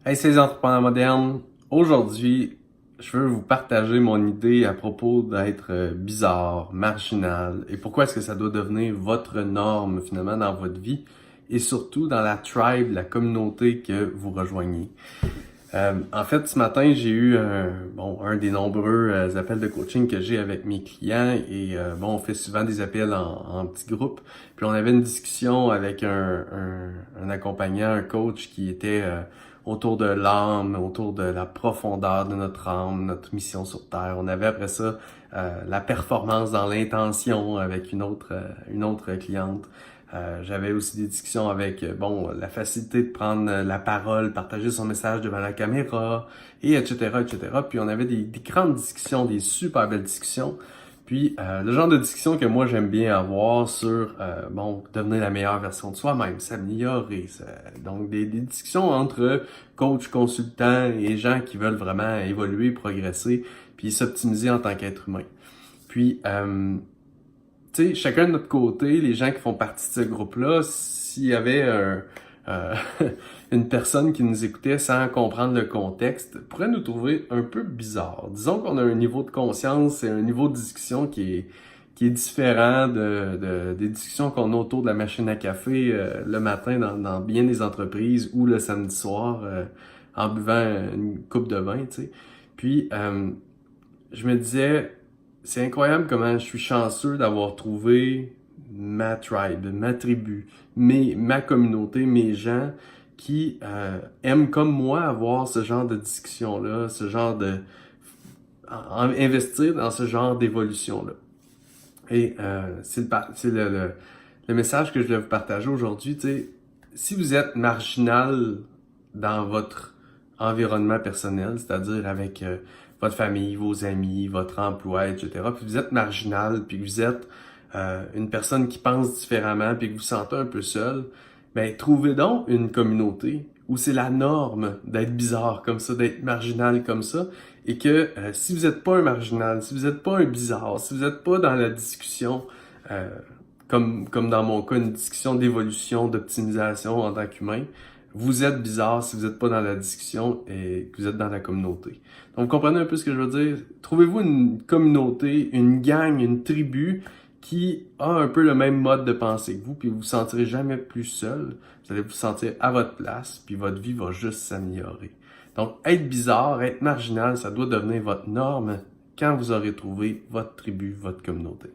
Hey, c'est les entrepreneurs modernes. Aujourd'hui, je veux vous partager mon idée à propos d'être bizarre, marginal, et pourquoi est-ce que ça doit devenir votre norme finalement dans votre vie, et surtout dans la tribe, la communauté que vous rejoignez. En fait, ce matin, j'ai eu un des nombreux appels de coaching que j'ai avec mes clients et on fait souvent des appels en petits groupes. Puis on avait une discussion avec un accompagnant, un coach qui était autour de l'âme, autour de la profondeur de notre âme, notre mission sur Terre. On avait après ça la performance dans l'intention avec une autre cliente. J'avais aussi des discussions avec, la facilité de prendre la parole, partager son message devant la caméra, et etc., etc. Puis on avait des grandes discussions, des super belles discussions. Puis le genre de discussion que moi j'aime bien avoir sur, devenir la meilleure version de soi-même, s'améliorer. Donc des discussions entre coach, consultants et gens qui veulent vraiment évoluer, progresser, puis s'optimiser en tant qu'être humain. Puis, tu sais, chacun de notre côté, les gens qui font partie de ce groupe-là, s'il y avait une personne qui nous écoutait sans comprendre le contexte, pourrait nous trouver un peu bizarre. Disons qu'on a un niveau de conscience et un niveau de discussion qui est différent des discussions qu'on a autour de la machine à café le matin dans bien des entreprises ou le samedi soir en buvant une coupe de vin, tu sais. Puis, je me disais, c'est incroyable comment je suis chanceux d'avoir trouvé ma tribe, ma tribu, ma communauté, mes gens qui aiment comme moi avoir ce genre de discussion-là, ce genre de investir dans ce genre d'évolution-là. Et c'est le message que je voulais vous partager aujourd'hui. Tu sais, si vous êtes marginal dans votre environnement personnel, c'est-à-dire avec votre famille, vos amis, votre emploi, etc., puis vous êtes marginal, puis que vous êtes une personne qui pense différemment, puis que vous vous sentez un peu seul, ben trouvez donc une communauté où c'est la norme d'être bizarre comme ça, d'être marginal comme ça, et que si vous n'êtes pas un marginal, si vous n'êtes pas un bizarre, si vous n'êtes pas dans la discussion, comme dans mon cas, une discussion d'évolution, d'optimisation en tant qu'humain, vous êtes bizarre si vous n'êtes pas dans la discussion et que vous êtes dans la communauté. Donc, vous comprenez un peu ce que je veux dire? Trouvez-vous une communauté, une gang, une tribu qui a un peu le même mode de pensée que vous, puis vous vous sentirez jamais plus seul. Vous allez vous sentir à votre place, puis votre vie va juste s'améliorer. Donc, être bizarre, être marginal, ça doit devenir votre norme quand vous aurez trouvé votre tribu, votre communauté.